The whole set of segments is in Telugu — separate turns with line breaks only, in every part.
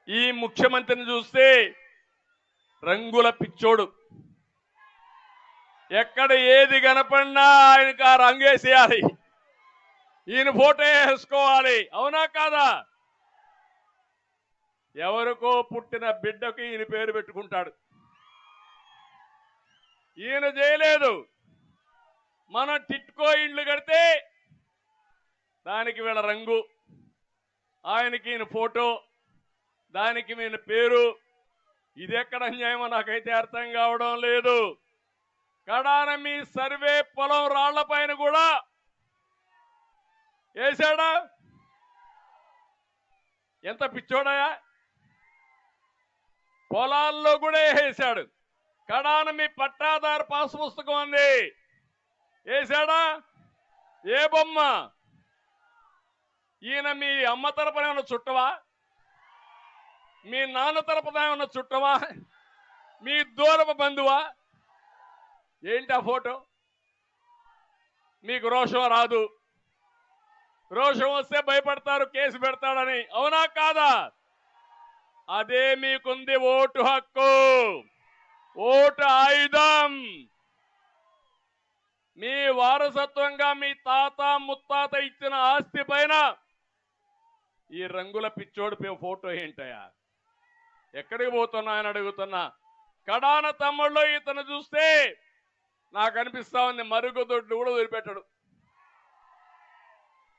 ఈ ముఖ్యమంత్రిని చూస్తే రంగుల పిచ్చోడు. ఎక్కడ ఏది కనపడినా ఆయనకు ఆ రంగేసేయాలి, ఈయన ఫోటో వేసుకోవాలి. అవునా కాదా? ఎవరికో పుట్టిన బిడ్డకు ఈయన పేరు పెట్టుకుంటాడు. ఈయన చేయలేదు. మనం టిట్కో ఇండ్లు కడితే దానికి వీళ్ళ రంగు, ఆయనకి ఈయన ఫోటో, దానికి ఈయన పేరు. ఇది ఎక్కడ అన్యాయమో నాకైతే అర్థం కావడం లేదు. కడాన మీ సర్వే పొలం రాళ్ల పైన కూడా వేశాడా? ఎంత పిచ్చోడయా! పొలాల్లో కూడా వేసాడు. కడాన మీ పట్టాదారు పాస్ పుస్తకం ఉంది, వేశాడా? ఏ బొమ్మ? ఈయన మీ అమ్మ తరపున ఏమన్నా చుట్టవా? మీ నాన్న తరపున ఏమన్నా చుట్టవా? మీ దూరపు బంధువా? ఏంటి ఆ ఫోటో? మీకు రోషం రాదు. రోషం వస్తే భయపడతారు, కేసు పెడతాడని. అవునా కాదా? అదే మీకుంది ఓటు హక్కు, ఓటు ఆయుధం. మీ వారసత్వంగా మీ తాత ముత్తాత ఇచ్చిన ఆస్తి పైన ఈ రంగుల పిచ్చోడి ఫోటో ఏంటయా? ఎక్కడికి పోతున్నా అని అడుగుతున్నా. కడాన తమ్ముళ్ళు ఇతను చూస్తే నాకు అనిపిస్తా ఉంది మరుగుదొడ్లు కూడా వదిలిపెట్టాడు.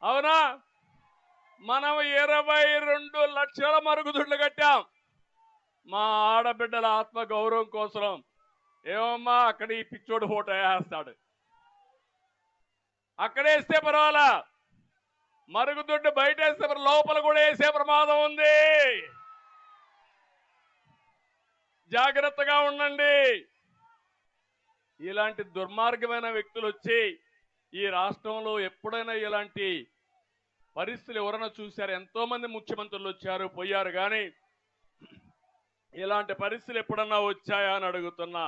అవునా? మనం 22 లక్షల మరుగుదొడ్లు కట్టాం మా ఆడబిడ్డల ఆత్మ గౌరవం కోసం. ఏమమ్మా అక్కడ ఈ పిచ్చోడు ఫోటో వేస్తాడు, అక్కడేస్తే పర్వాలా, మరుగుదొడ్డు బయట వేస్తే లోపల కూడా వేసే ప్రమాదం ఉంది. జాగ్రత్తగా ఉండండి. ఇలాంటి దుర్మార్గమైన వ్యక్తులు వచ్చి ఈ రాష్ట్రంలో ఎప్పుడైనా ఇలాంటి పరిస్థితులు ఎవరైనా చూశారు? ఎంతో మంది ముఖ్యమంత్రులు వచ్చారు పోయారు, కానీ ఇలాంటి పరిస్థితులు ఎప్పుడన్నా వచ్చాయా అని అడుగుతున్నా.